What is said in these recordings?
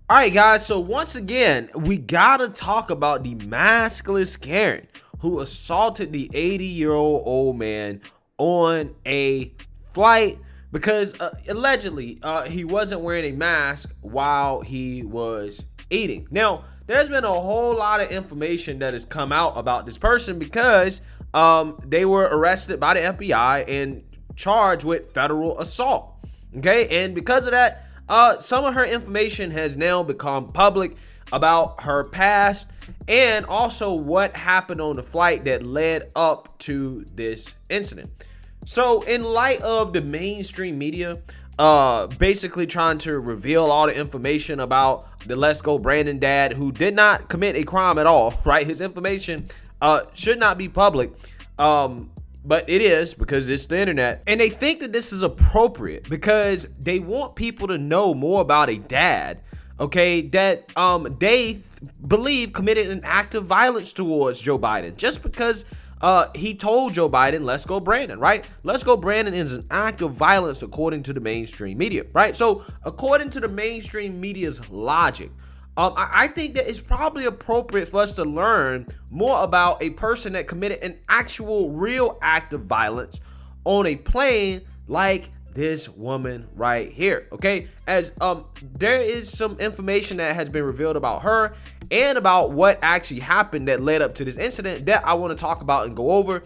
All right, guys. So once again, we gotta talk about the maskless Karen who assaulted the 80-year-old man on a flight because allegedly he wasn't wearing a mask while he was eating. Now, there's been a whole lot of information that has come out about this person because they were arrested by the FBI and charged with federal assault. Okay, and because of that, some of her information has now become public about her past and also what happened on the flight that led up to this incident. So, in light of the mainstream media basically trying to reveal all the information about the Let's Go Brandon dad, who did not commit a crime at all, right? His information should not be public. But it is because it's the internet. And they think that this is appropriate because they want people to know more about a dad, okay, that they believe committed an act of violence towards Joe Biden just because he told Joe Biden, let's go Brandon, right? Let's go Brandon is an act of violence according to the mainstream media, right? So according to the mainstream media's logic, I think that it's probably appropriate for us to learn more about a person that committed an actual real act of violence on a plane like this woman right here, okay? As there is some information that has been revealed about her and about what actually happened that led up to this incident that I want to talk about and go over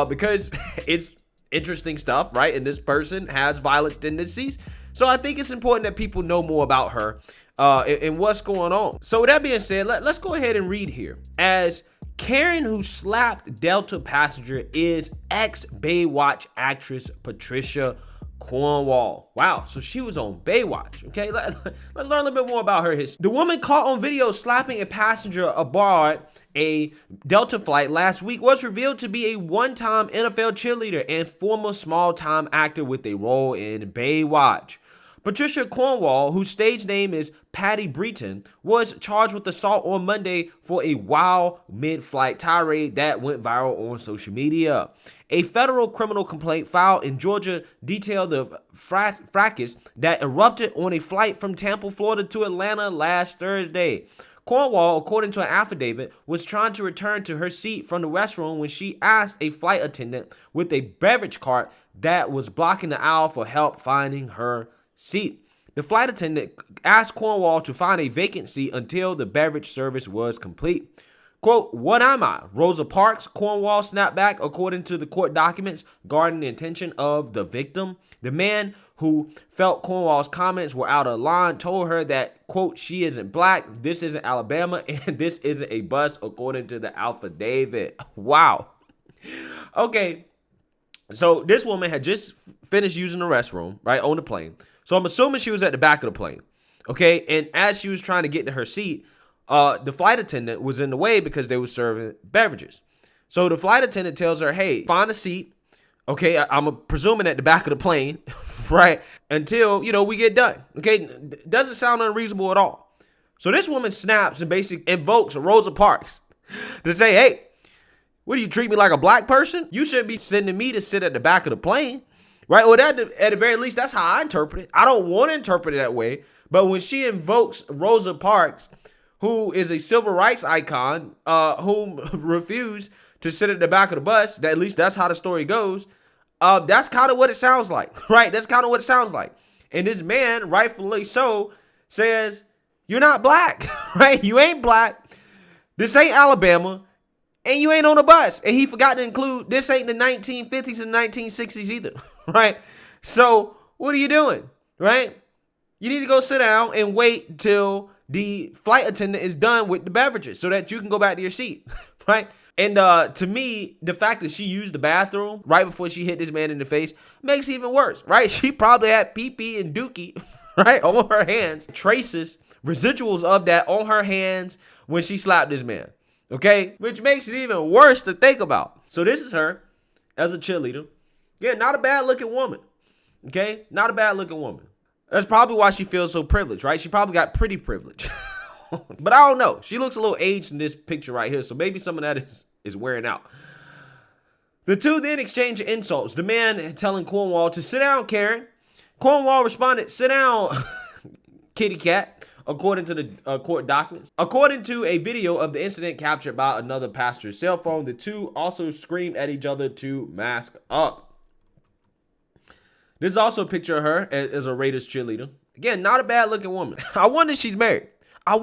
because it's interesting stuff, right? And this person has violent tendencies. So I think it's important that people know more about her and what's going on. So with that being said, let's go ahead and read here. As Karen who slapped Delta passenger is ex-Baywatch actress Patricia Cornwall. Wow, so she was on Baywatch. Okay, let's learn a little bit more about her history. The woman caught on video slapping a passenger aboard a Delta flight last week was revealed to be a one-time NFL cheerleader and former small-time actor with a role in Baywatch. Patricia Cornwall, whose stage name is Patty Breton, was charged with assault on Monday for a wild mid-flight tirade that went viral on social media. A federal criminal complaint filed in Georgia detailed the fracas that erupted on a flight from Tampa, Florida to Atlanta last Thursday. Cornwall, according to an affidavit, was trying to return to her seat from the restroom when she asked a flight attendant with a beverage cart that was blocking the aisle for help finding her seat. The flight attendant asked Cornwall to find a vacant seat until the beverage service was complete. Quote, "What am I? Rosa Parks?" Cornwall snapped back, according to the court documents guarding the attention of the victim. The man, who felt Cornwall's comments were out of line, told her that, quote, "She isn't black, this isn't Alabama, and this isn't a bus," according to the affidavit. Wow. Okay, so this woman had just finished using the restroom, right, on the plane. So I'm assuming she was at the back of the plane, okay? And as she was trying to get to her seat, the flight attendant was in the way because they were serving beverages. So the flight attendant tells her, hey, find a seat, okay? I'm presuming at the back of the plane, right, until, we get done, okay? Doesn't sound unreasonable at all. So this woman snaps and basically invokes Rosa Parks to say, hey, what do you treat me like a black person? You shouldn't be sending me to sit at the back of the plane. Right, well, at the very least, that's how I interpret it. I don't want to interpret it that way, but when she invokes Rosa Parks, who is a civil rights icon, whom refused to sit at the back of the bus, at least that's how the story goes, that's kind of what it sounds like, right? That's kind of what it sounds like. And this man, rightfully so, says, you're not black, right? You ain't black. This ain't Alabama. And you ain't on a bus. And he forgot to include, this ain't the 1950s and 1960s either, right? So what are you doing, right? You need to go sit down and wait till the flight attendant is done with the beverages so that you can go back to your seat, right? And to me, the fact that she used the bathroom right before she hit this man in the face makes it even worse, right? She probably had pee-pee and dookie, right, on her hands. Traces, residuals of that on her hands when she slapped this man. Okay, which makes it even worse to think about. So this is her as a cheerleader. Yeah, not a bad looking woman. Okay, not a bad looking woman. That's probably why she feels so privileged, right? She probably got pretty privilege. But I don't know. She looks a little aged in this picture right here, so maybe some of that is wearing out. The two then exchange insults. The man telling Cornwall to sit down, Karen. Cornwall responded, sit down, kitty cat. according to the court documents. According to a video of the incident captured by another pastor's cell phone, the two also screamed at each other to mask up. This is also a picture of her as a Raiders cheerleader. Again, not a bad looking woman. I wonder if she's married. I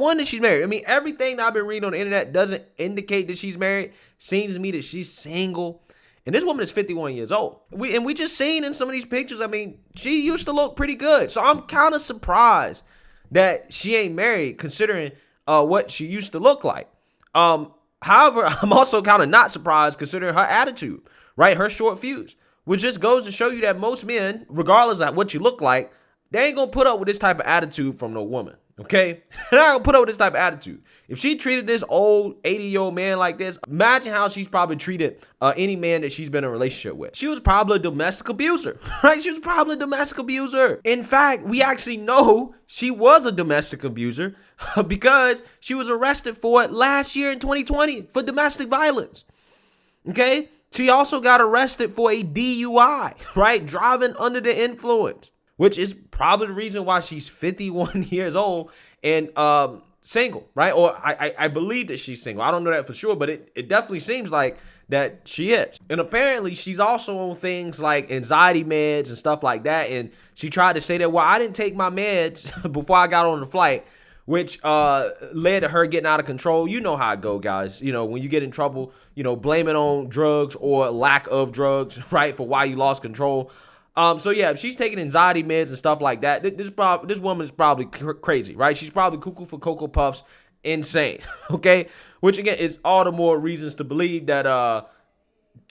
mean, everything that I've been reading on the internet doesn't indicate that she's married. Seems to me that she's single. And this woman is 51 years old. We just seen in some of these pictures, I mean, she used to look pretty good. So I'm kind of surprised that she ain't married considering what she used to look like. However, I'm also kind of not surprised considering her attitude, right? Her short fuse, which just goes to show you that most men, regardless of what you look like, they ain't gonna put up with this type of attitude from no woman. Okay? They're not gonna put up with this type of attitude. If she treated this old 80-year-old man like this, imagine how she's probably treated any man that she's been in a relationship with. She was probably a domestic abuser, right? She was probably a domestic abuser. In fact, we actually know she was a domestic abuser because she was arrested for it last year in 2020 for domestic violence. Okay? She also got arrested for a DUI, right? Driving under the influence, which is probably the reason why she's 51 years old and single, right? Or I believe that she's single. I don't know that for sure, but it definitely seems like that she is. And apparently she's also on things like anxiety meds and stuff like that. And she tried to say that, well, I didn't take my meds before I got on the flight, which led to her getting out of control. You know how it go, guys. You know, when you get in trouble, you know, blame it on drugs or lack of drugs, right, for why you lost control. So yeah, if she's taking anxiety meds and stuff like that, this woman is probably crazy, right? She's probably cuckoo for Cocoa Puffs, insane, okay? Which again is all the more reasons to believe that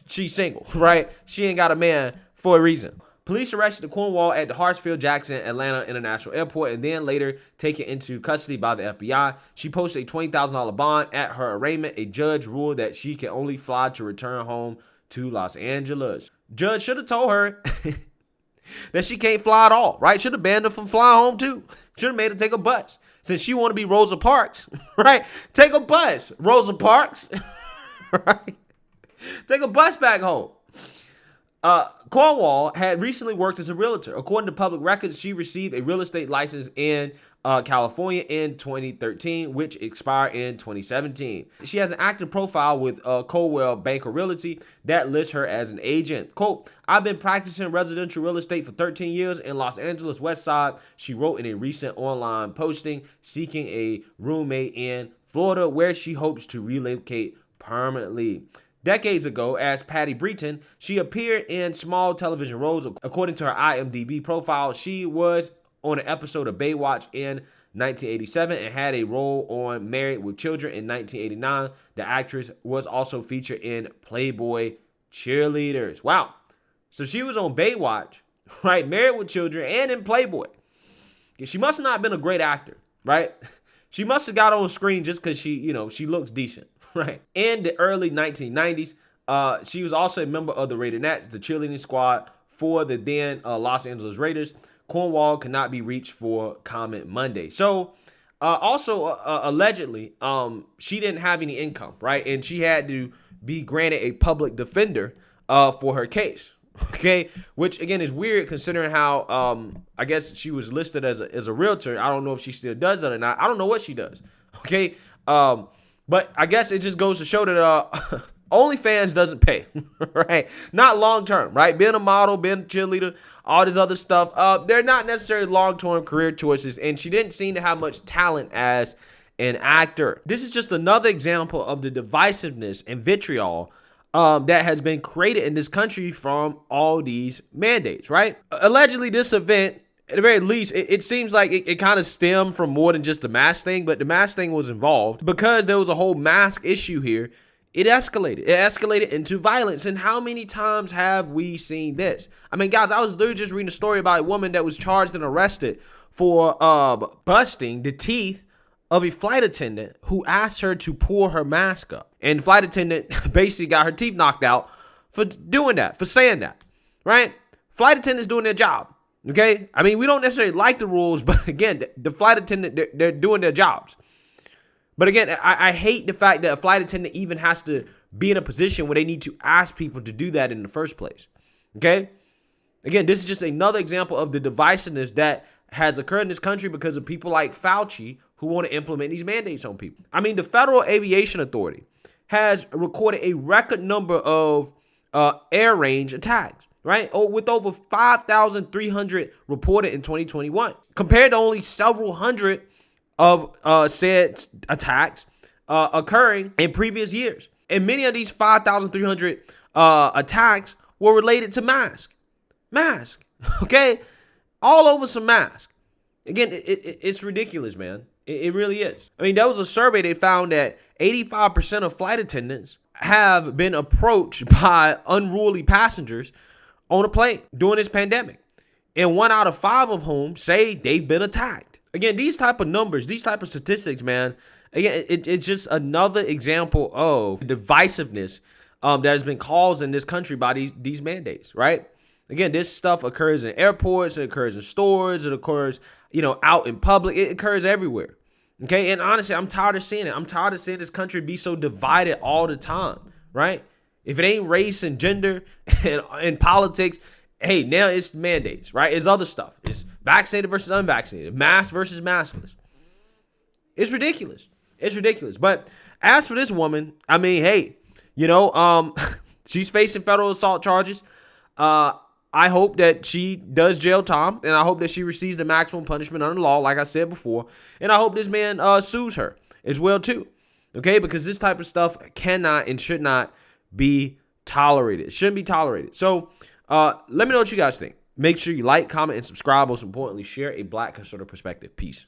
she's single, right? She ain't got a man for a reason. Police arrested the Cornwall at the Hartsfield-Jackson Atlanta International Airport and then later taken into custody by the FBI. She posted a $20,000 bond at her arraignment. A judge ruled that she can only fly to return home to Los Angeles. Judge should have told her that she can't fly at all, right? Should have banned her from flying home too. Should have made her take a bus. Since she want to be Rosa Parks, right? Take a bus, Rosa Parks, right? Take a bus back home. Cornwall had recently worked as a realtor. According to public records, she received a real estate license in California in 2013, which expired in 2017. She has an active profile with Coldwell Banker Realty that lists her as an agent. Quote, I've been practicing residential real estate for 13 years in Los Angeles West Side, she wrote in a recent online posting, seeking a roommate in Florida where she hopes to relocate permanently. Decades ago, as Patty Breton, she appeared in small television roles. According to her IMDb profile, she was on an episode of Baywatch in 1987 and had a role on Married with Children in 1989. The actress was also featured in Playboy Cheerleaders. Wow. So she was on Baywatch, right? Married with Children and in Playboy. She must have not been a great actor, right? She must have got on screen just because she looks decent. Right. In the early 1990s, she was also a member of the Raidenettes, the cheerleading squad for the then Los Angeles Raiders. Cornwall could not be reached for comment Monday. So also allegedly, she didn't have any income, right? And she had to be granted a public defender for her case. Okay, which again is weird considering how I guess she was listed as a realtor. I don't know if she still does that or not. I don't know what she does. Okay. But I guess it just goes to show that OnlyFans doesn't pay, right? Not long term, right? Being a model, being a cheerleader, all this other stuff, they're not necessarily long-term career choices, and she didn't seem to have much talent as an actor. This is just another example of the divisiveness and vitriol that has been created in this country from all these mandates, right? Allegedly, this event, at the very least, it seems like it kind of stemmed from more than just the mask thing, but the mask thing was involved because there was a whole mask issue here. It escalated. It escalated into violence. And how many times have we seen this? I mean, guys, I was literally just reading a story about a woman that was charged and arrested for busting the teeth of a flight attendant who asked her to pull her mask up. And the flight attendant basically got her teeth knocked out for doing that, for saying that, right? Flight attendants doing their job. Okay, I mean, we don't necessarily like the rules, but again, the flight attendant, they're doing their jobs. But again, I hate the fact that a flight attendant even has to be in a position where they need to ask people to do that in the first place. Okay, again, this is just another example of the divisiveness that has occurred in this country because of people like Fauci who want to implement these mandates on people. I mean, the Federal Aviation Authority has recorded a record number of air range attacks, right? With over 5,300 reported in 2021, compared to only several hundred of said attacks occurring in previous years. And many of these 5,300 attacks were related to mask, okay? All over some mask. Again, it's ridiculous, man. It really is. I mean, there was a survey they found that 85% of flight attendants have been approached by unruly passengers on a plane during this pandemic. And 1 out of 5 of whom say they've been attacked. Again, these type of numbers, these type of statistics, man, again, it's just another example of divisiveness that has been caused in this country by these mandates, right? Again, this stuff occurs in airports, it occurs in stores, it occurs, out in public, it occurs everywhere. Okay, and honestly, I'm tired of seeing it. I'm tired of seeing this country be so divided all the time, right? If it ain't race and gender and politics, hey, now it's mandates, right? It's other stuff. It's vaccinated versus unvaccinated, mask versus maskless. It's ridiculous. It's ridiculous. But as for this woman, I mean, hey, she's facing federal assault charges. I hope that she does jail time, and I hope that she receives the maximum punishment under the law, like I said before. And I hope this man sues her as well, too. Okay, because this type of stuff cannot and should not be tolerated. It shouldn't be tolerated. So let me know what you guys think. Make sure you like, comment, and subscribe. Most importantly, share a Black conservative perspective. Peace.